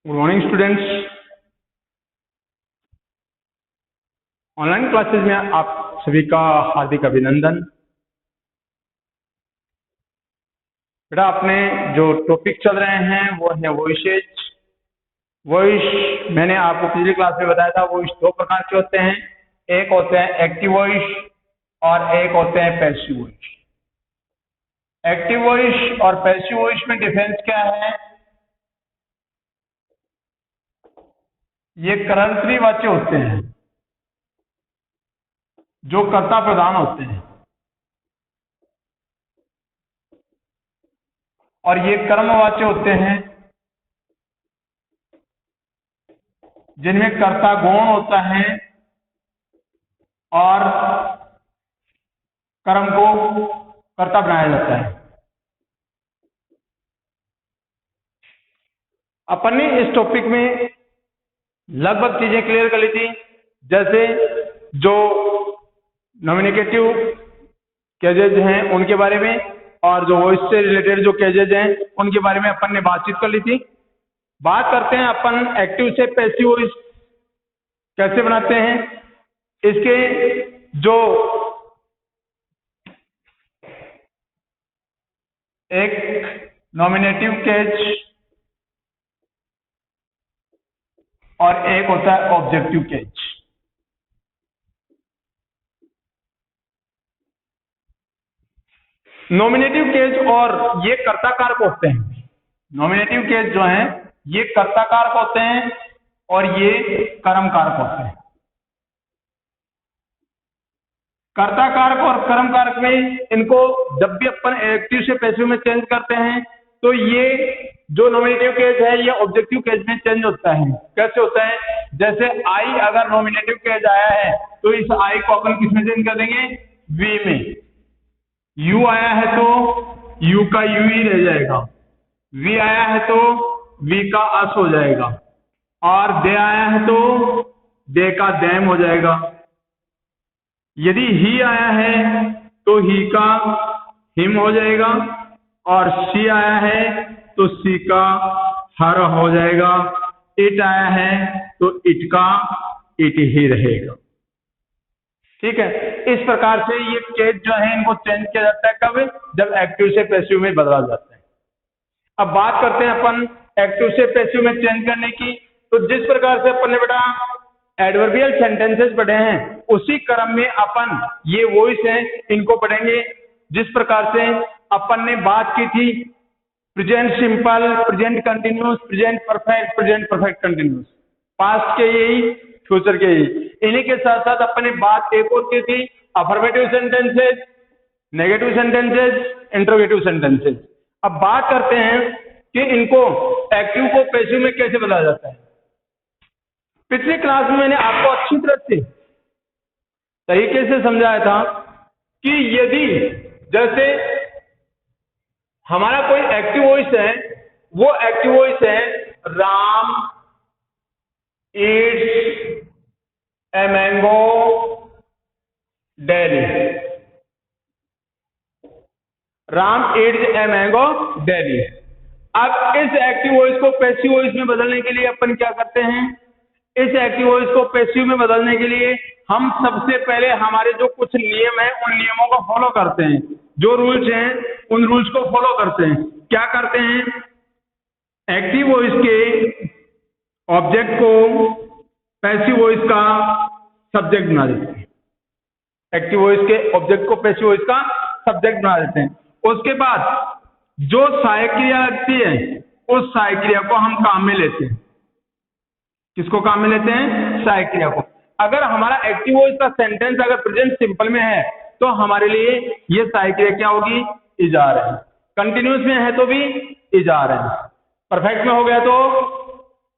Good morning students. Online classes में आप सभी का हार्दिक अभिनंदन। बेटा, अपने जो टॉपिक चल रहे हैं वो है वॉइसेज। वॉइस मैंने आपको पिछली क्लास में बताया था, वॉइस दो प्रकार के होते हैं। एक होते हैं एक्टिव वॉइस और एक होते हैं पैसिव वॉइस। एक्टिव वॉइस और पैसिव वॉइस में डिफरेंस क्या है? ये कर्मधारय वाच्य होते हैं जो कर्ता प्रधान होते हैं, और ये कर्मवाच्य होते हैं जिनमें कर्ता गौण होता है और कर्म को कर्ता बनाया जाता है। अपन ने इस टॉपिक में लगभग चीजें क्लियर कर ली थी, जैसे जो नॉमिनेटिव केजेज हैं उनके बारे में, और जो वॉइस से रिलेटेड जो केजेज हैं उनके बारे में अपन ने बातचीत कर ली थी। बात करते हैं अपन एक्टिव से पैसिव वॉइस कैसे बनाते हैं। इसके जो एक नॉमिनेटिव केज और एक होता है ऑब्जेक्टिव केज। नॉमिनेटिव केज और ये कर्ता कारक होते हैं। नॉमिनेटिव केज जो है ये कर्ता कारक होते हैं और ये कर्म कारक होते हैं। कर्ता कारक और कर्म कारक में इनको जब भी अपन एक्टिव से पैसिव में चेंज करते हैं तो ये जो नॉमिनेटिव केज है ये ऑब्जेक्टिव केज में चेंज होता है। कैसे होता है? जैसे आई अगर नॉमिनेटिव केज आया है तो इस आई को अपन किस में चेंज कर देंगे? वी में। यू आया है तो यू का यू ही रह जाएगा। वी आया है तो वी का अस हो जाएगा, और दे आया है तो दे का देम हो जाएगा। यदि ही आया है तो ही का हिम हो जाएगा, और सी आया है तो सी का हर हो जाएगा। इट आया है तो इट का इट ही रहेगा। ठीक है, इस प्रकार से ये केज जो है इनको चेंज किया जाता है। कब? जब एक्टिव से पैसिव में बदला जाता है। अब बात करते हैं अपन एक्टिव से पैसिव में चेंज करने की। तो जिस प्रकार से अपन ने बेटा एडवर्बियल सेंटेंसेस पढ़े हैं उसी क्रम में अपन ये वॉइस है इनको पढ़ेंगे। जिस प्रकार से अपन ने बात की थी present simple, present continuous, present perfect, present perfect continuous, past के यही, फ्यूचर के यही। इन्हीं के साथ साथ अपन ने बात एक और की थी affirmative sentences, negative sentences, interrogative sentences. अब बात करते हैं कि इनको एक्टिव को पैसिव में कैसे बदला जाता है। पिछली क्लास में मैंने आपको अच्छी तरह से तरीके से समझाया था कि यदि जैसे हमारा कोई एक्टिव वॉइस है, वो एक्टिव वॉइस है Ram eats a mango daily. Ram eats a mango daily. अब इस एक्टिव वॉइस को पैसिव वॉइस में बदलने के लिए अपन क्या करते हैं? इस एक्टिव वॉइस को पैसिव में बदलने के लिए हम सबसे पहले हमारे जो कुछ नियम है उन नियमों को फॉलो करते हैं। जो रूल्स हैं उन रूल्स को फॉलो करते हैं। क्या करते हैं? एक्टिव वॉइस के ऑब्जेक्ट को पैसिव वॉइस का सब्जेक्ट बना देते हैं। एक्टिव वॉइस के ऑब्जेक्ट को पैसिव वॉइस का सब्जेक्ट बना देते हैं। उसके बाद जो सहायक क्रिया लगती है उस सहायक क्रिया को हम काम में लेते हैं। किसको काम में लेते हैं? सहायक क्रिया को। अगर हमारा एक्टिव वॉइस का सेंटेंस अगर प्रेजेंट सिंपल में है तो हमारे लिए ये सहायक क्रिया क्या होगी? इजार है। कंटिन्यूस में है तो भी इजार है। परफेक्ट में हो गया तो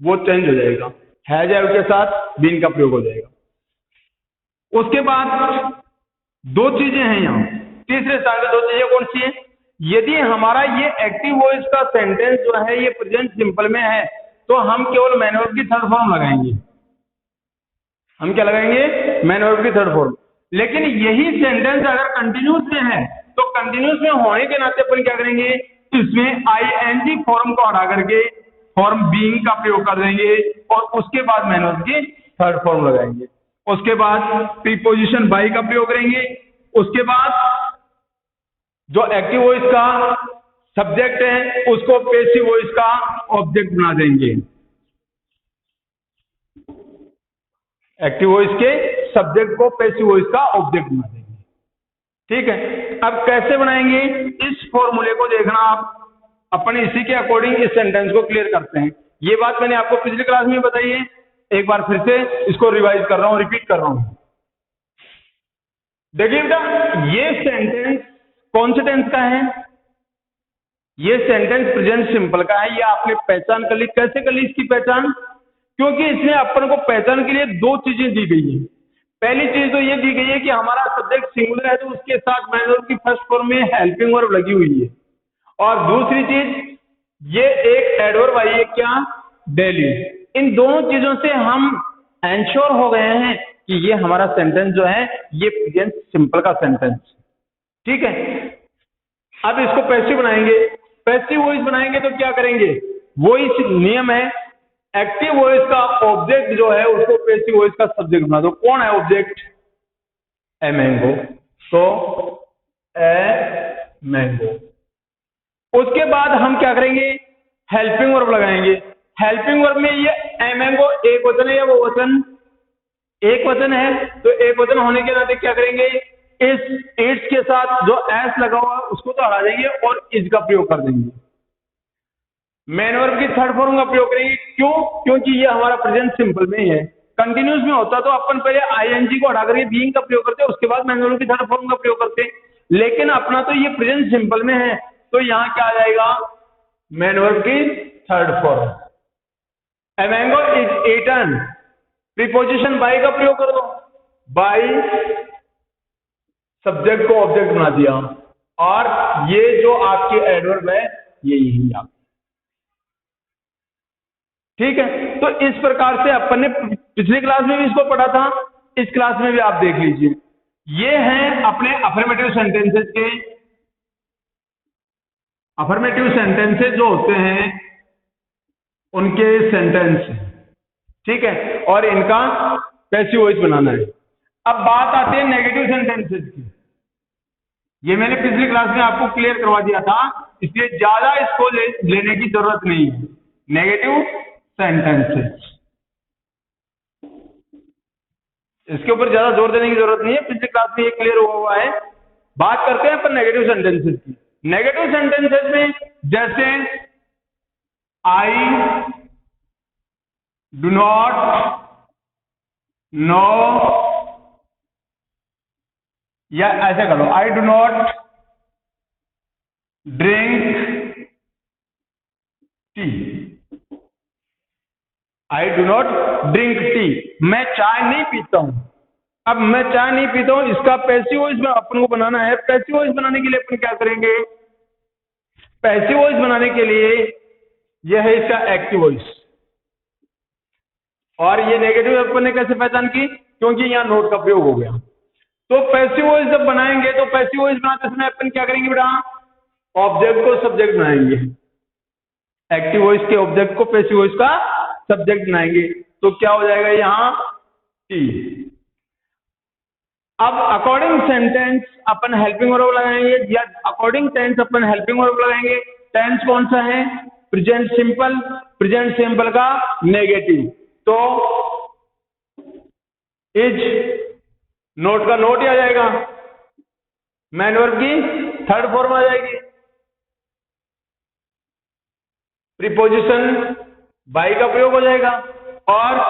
वो चेंज हो जाएगा, है जाए के साथ बीन का प्रयोग हो जाएगा। उसके बाद दो चीजें हैं यहाँ, तीसरे स्थान पे दो चीजें कौन सी हैं? यदि हमारा ये एक्टिव वॉइस का सेंटेंस जो है ये प्रेजेंट सिंपल में है तो हम केवल मैन वर्ब की थर्ड फॉर्म लगाएंगे। हम क्या लगाएंगे? मैन वर्ब की थर्ड फॉर्म। लेकिन यही सेंटेंस अगर कंटिन्यूस में है तो कंटिन्यूस में होने के नाते अपन क्या करेंगे? इसमें आईएनजी फॉर्म को हटा करके फॉर्म बीइंग का प्रयोग कर देंगे और उसके बाद मैन वर्ब की थर्ड फॉर्म लगाएंगे। उसके बाद प्रीपोजिशन बाई का प्रयोग करेंगे। उसके बाद जो एक्टिव वॉइस का सब्जेक्ट है उसको पैसिव वॉइस का ऑब्जेक्ट बना देंगे। एक्टिव वॉइस के सब्जेक्ट को पैसिव वॉइस का ऑब्जेक्ट बना देंगे। ठीक है, अब कैसे बनाएंगे इस फॉर्मूले को देखना आप, अपन इसी के अकॉर्डिंग इस सेंटेंस को क्लियर करते हैं। ये बात मैंने आपको पिछली क्लास में बताई है, एक बार फिर से इसको रिवाइज कर रहा हूं, रिपीट कर रहा हूं। देखिए बेटा, ये सेंटेंस कौन से टेंस का है? ये सेंटेंस प्रेजेंट सिंपल का है। ये आपने पहचान कर ली। कैसे कर ली इसकी पहचान? क्योंकि इसमें अपन को पहचान के लिए दो चीजें दी गई है। पहली चीज तो ये दी गई है कि हमारा सब्जेक्ट सिंगुलर है तो उसके साथ मैन वर्ब की फर्स्ट फॉर्म में हेल्पिंग वर्ब लगी हुई है, और दूसरी चीज ये एक एडवर्ब आई है क्या? डेली। इन दोनों चीजों से हम एंश्योर हो गए हैं कि ये हमारा सेंटेंस जो है ये प्रेजेंट सिंपल का सेंटेंस। ठीक है, अब इसको पैसिव बनाएंगे। पैसिव वॉइस बनाएंगे तो क्या करेंगे? वॉइस नियम है, एक्टिव वॉइस का ऑब्जेक्ट जो है उसको पैसिव वॉइस का सब्जेक्ट बना दो। कौन है ऑब्जेक्ट? A mango. तो ए मैंगो। उसके बाद हम क्या करेंगे? हेल्पिंग वर्ब लगाएंगे। हेल्पिंग वर्ब में ये ए मैंगो एक वचन है या वो वचन? एक वचन है, तो एक वचन होने के नाते क्या करेंगे? इस इट्स के साथ जो एस लगा हुआ है उसको तो हटा देंगे और इज का प्रयोग कर देंगे। मैन वर्ब की थर्ड फॉर्म का प्रयोग करेंगे। क्यों? क्योंकि ये हमारा प्रेजेंट सिंपल में ही है। कंटिन्यूस में होता तो अपन पहले आईएनजी को हटा करके बीइंग का प्रयोग करते, उसके बाद मैन वर्ब की थर्ड फॉर्म का प्रयोग करते, लेकिन अपना तो ये प्रेजेंट सिंपल में है, तो यहां क्या आ जाएगा? मैन वर्ब की third form. A mango is eaten. Preposition by का प्रयोग कर दो। बाई सब्जेक्ट को ऑब्जेक्ट बना दिया, और ये जो आपके एडवर्ब है ये यही आप। ठीक है, तो इस प्रकार से अपन ने पिछली क्लास में भी इसको पढ़ा था, इस क्लास में भी आप देख लीजिए। ये हैं अपने अफर्मेटिव सेंटेंसेस के, अफर्मेटिव सेंटेंसेस जो होते हैं उनके सेंटेंस। ठीक है, और इनका पैसिव वॉइस बनाना है। अब बात आती है नेगेटिव सेंटेंसेस की। ये मैंने पिछली क्लास में आपको क्लियर करवा दिया था, इसलिए ज्यादा इसको लेने की जरूरत नहीं है। नेगेटिव सेंटेंसेस, इसके ऊपर ज्यादा जोर देने की जरूरत नहीं है, पिछली क्लास में ये क्लियर हुआ है। बात करते हैं अपन नेगेटिव सेंटेंसेस की। नेगेटिव सेंटेंसेस में जैसे आई डू नॉट नो, या ऐसे करो, I do not drink tea. I do not drink tea, मैं चाय नहीं पीता हूं। अब मैं चाय नहीं पीता हूं, इसका पैसिव वॉइस में अपन को बनाना है। पैसिव वॉइस बनाने के लिए अपन क्या करेंगे? पैसिव वॉइस बनाने के लिए यह है इसका एक्टिव वॉइस, और ये नेगेटिव अपन ने कैसे पहचान की? क्योंकि यहां नोट का प्रयोग हो गया। तो पैसिव वॉइस जब बनाएंगे तो पैसिव वॉइस बनाते समय अपन क्या करेंगे बेटा? ऑब्जेक्ट को सब्जेक्ट बनाएंगे। एक्टिव वॉइस के ऑब्जेक्ट को पैसिव वॉइस का सब्जेक्ट बनाएंगे, तो क्या हो जाएगा यहां? टी। अब अकॉर्डिंग सेंटेंस अपन हेल्पिंग वर्ब लगाएंगे, या अकॉर्डिंग टेंस अपन हेल्पिंग वर्ब लगाएंगे। टेंस कौन सा है? Present simple. प्रेजेंट सिंपल का नेगेटिव, तो इज नोट का नोट ही आ जाएगा, मैन वर्ब की थर्ड फॉर्म आ जाएगी। प्रीपोजिशन बाई का प्रयोग हो जाएगा, और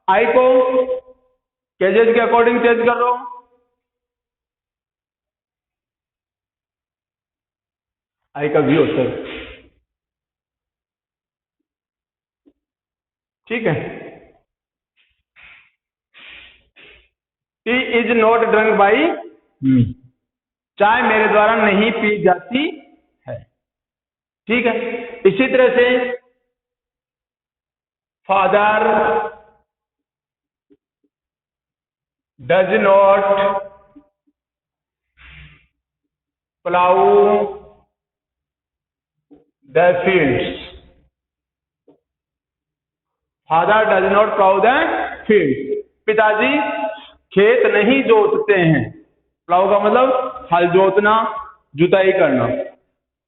आई को केजेस के अकॉर्डिंग चेंज कर दो। आई का वी होता है। ठीक है, tea is not drunk by me, चाय मेरे द्वारा नहीं पी जाती है। ठीक है, इसी तरह से father does not plough the fields. Father does not plough the field, पिताजी खेत नहीं जोतते हैं। प्लाउ का मतलब हल जोतना, जुताई करना।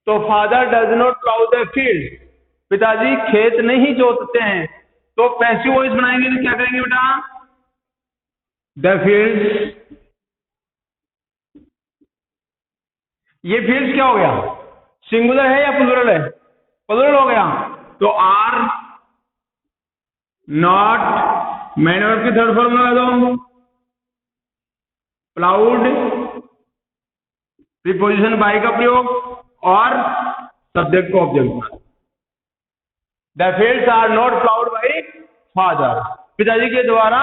तो father does not plough the field, पिताजी खेत नहीं जोतते हैं। तो पैसिव वॉइस बनाएंगे तो क्या करेंगे बेटा? The fields. ये फील्ड्स क्या हो गया? सिंगुलर है या प्लूरल है? प्लूरल हो गया। तो आर नॉट, मैन वर्ब की थर्ड फॉर्म लगा दो, प्लाउड, प्रीपोजिशन बाय का प्रयोग और सब्जेक्ट को object. The fields are not ploughed by father, पिताजी के द्वारा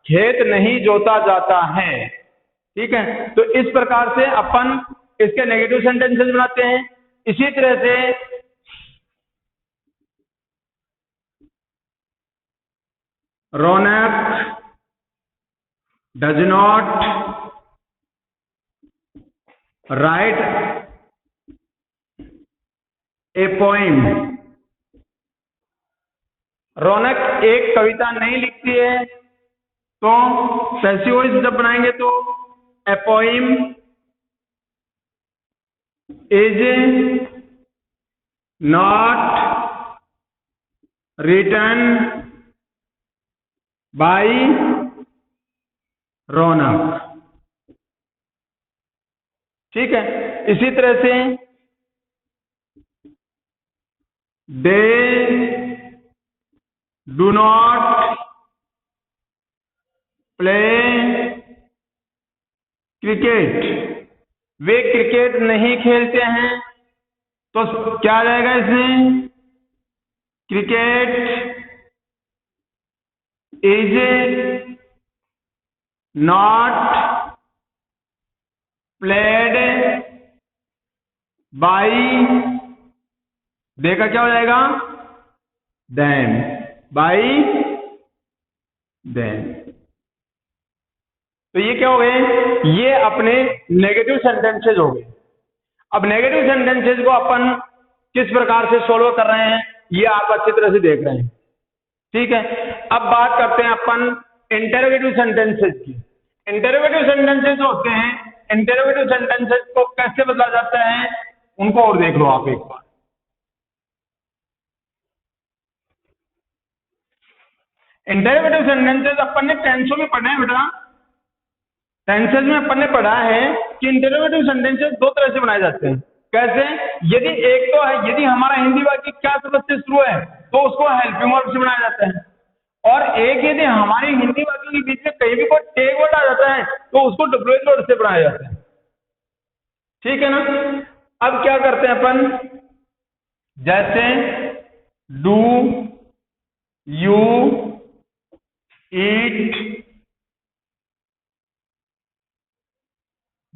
खेत नहीं जोता जाता है। ठीक है, तो इस प्रकार से अपन इसके नेगेटिव सेंटेंसेस बनाते हैं। इसी तरह से Raunak does not write a poem, Raunak एक कविता नहीं लिखती है। तो पैसिव वॉइस जब बनाएंगे तो a poem is not written by Raunak. ठीक है, इसी तरह से they do not play cricket, वे क्रिकेट नहीं खेलते हैं। तो क्या आ जाएगा इसमें? Cricket is not played by, they का क्या हो जाएगा? Them, by them. तो ये क्या हो गए? ये अपने नेगेटिव सेंटेंसेज हो गए। अब नेगेटिव सेंटेंसेज को अपन किस प्रकार से सोल्व कर रहे हैं ये आप अच्छी तरह से देख रहे हैं। ठीक है, अब बात करते हैं अपन इंटरोगेटिव सेंटेंसेज की। इंटरोगेटिव सेंटेंसेज होते हैं, इंटरोगेटिव सेंटेंसेज को कैसे बदला जाता है उनको और देख लो आप एक बार। इंटरोगेटिव सेंटेंसेज अपन ने टेंसों में पढ़े हैं बेटा। टेंसेज में अपन ने पढ़ा है कि इंटरोगेटिव सेंटेंसेस दो तरह से बनाए जाते हैं। कैसे? यदि एक तो है, यदि हमारा हिंदी वाक्य क्या शब्द से शुरू है तो उसको हेल्पिंग वर्ब से बनाया जाता है, और एक यदि हमारी हिंदी वाक्यों के बीच में कहीं भी कोई टेक वर्ड आ जाता है तो उसको डब्ल्यूएच वर्ड से बनाया जाता है। ठीक है ना? अब क्या करते हैं अपन, जैसे डू यू ईट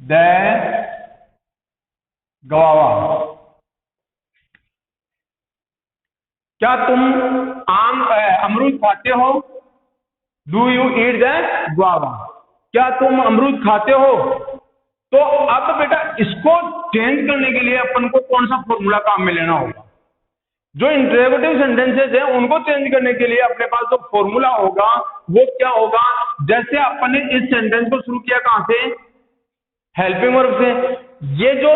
द गवावा, क्या तुम अमरूद खाते हो? Do you eat the guava, क्या तुम अमरूद खाते हो? तो अब बेटा इसको चेंज करने के लिए अपन को कौन सा फॉर्मूला काम में लेना होगा? जो इंटरोगेटिव सेंटेंसेस है उनको चेंज करने के लिए अपने पास जो फॉर्मूला होगा वो क्या होगा? जैसे अपन ने इस सेंटेंस को शुरू किया कहां से? हेल्पिंग वर्ब से। ये जो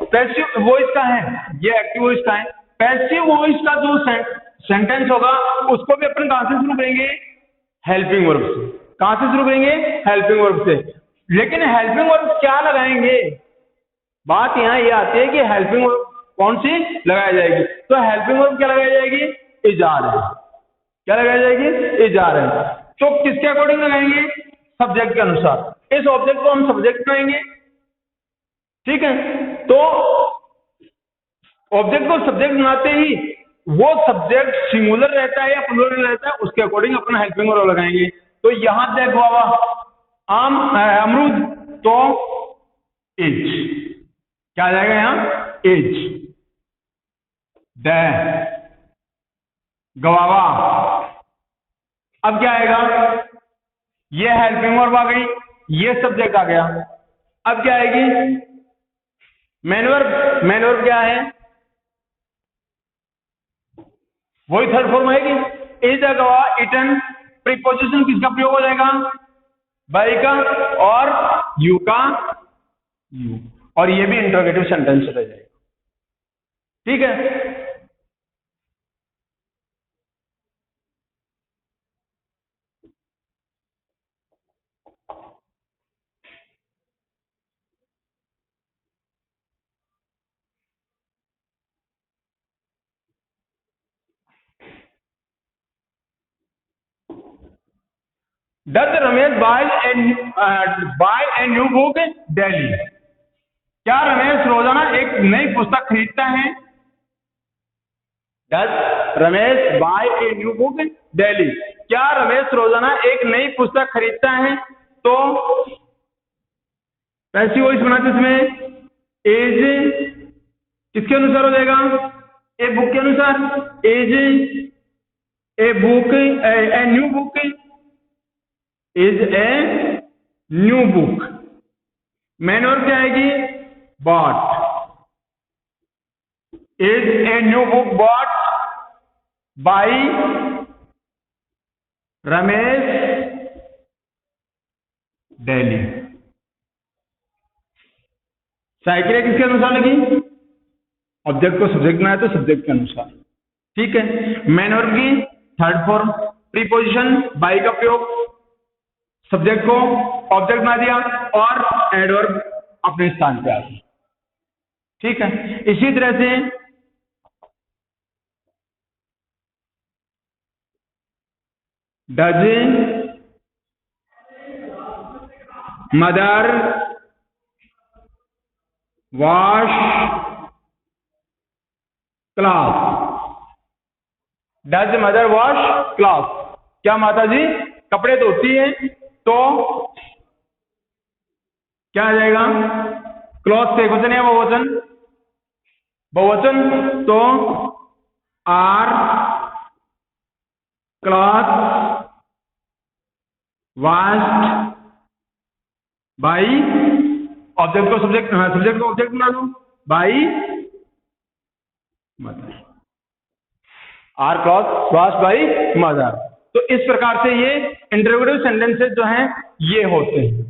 पैसिव वॉइस का है ये एक्टिव वॉइस का है। पैसिव वॉइस का जो सेंटेंस होगा उसको भी अपन कहां से शुरू करेंगे? हेल्पिंग वर्ब से। कहां से शुरू करेंगे? हेल्पिंग वर्ब से। लेकिन हेल्पिंग वर्ब क्या लगाएंगे? बात यहां ये आती है कि हेल्पिंग वर्ब कौन सी लगाई जाएगी? तो हेल्पिंग वर्ब क्या लगाई जाएगी? इजार है। क्या लगाई जाएगी? इजार है। तो किसके अकॉर्डिंग लगाएंगे? सब्जेक्ट के अनुसार। इस ऑब्जेक्ट को हम सब्जेक्ट बनाएंगे। ठीक है, तो ऑब्जेक्ट को सब्जेक्ट बनाते ही वो सब्जेक्ट सिंगुलर रहता है या प्लूरल रहता है उसके अकॉर्डिंग अपना हेल्पिंग वर्ब लगाएंगे। तो यहां देखो बाबा आम अमरूद, तो इज क्या आ जाएगा यहां? Is the गवावा। अब क्या आएगा? ये हेल्पिंग वर्ब आ गई, ये सब्जेक्ट आ गया। अब क्या आएगी? Main verb. मेन वर्ब क्या है? वही थर्ड फॉर्म आएगी। इज अगवा इटन, प्रीपोजिशन किसका प्रयोग हो जाएगा? बाई का और यू का, यू, और ये भी इंटरोगेटिव सेंटेंस रह जाएगा। ठीक है, does Ramesh buy a new book daily? क्या रमेश रोजाना एक नई पुस्तक खरीदता है? Does Ramesh buy a new book daily? क्या रमेश रोजाना एक नई पुस्तक खरीदता है? तो पैसिव वॉइस बनाते इसमें एज किसके अनुसार हो जाएगा? ए बुक के अनुसार। As a book, a new book is a new book. Main verb क्या आएगी? Bought. Is a new book bought by Ramesh daily. Cycle किसके अनुसार लगी? ऑब्जेक्ट को सब्जेक्ट बनाया तो सब्जेक्ट के अनुसार। ठीक है, मेन वर्ब की थर्ड फॉर्म, प्रीपोजिशन बाई का प्रयोग, सब्जेक्ट को ऑब्जेक्ट बना दिया और एडवर्ब अपने स्थान पे आ गया। ठीक है, इसी तरह से does mother wash cloth? Does mother wash cloth? क्या माता जी कपड़े धोती है? तो क्या आ जाएगा? क्लॉथ से वचन या बहुवचन? बहुवचन, तो are cloth washed by, object को सब्जेक्ट, सब्जेक्ट को ऑब्जेक्ट बना दो, by mother. Are cloth washed by mother. तो इस प्रकार से ये इंटरोगेटिव सेंटेंसेस जो हैं ये होते हैं।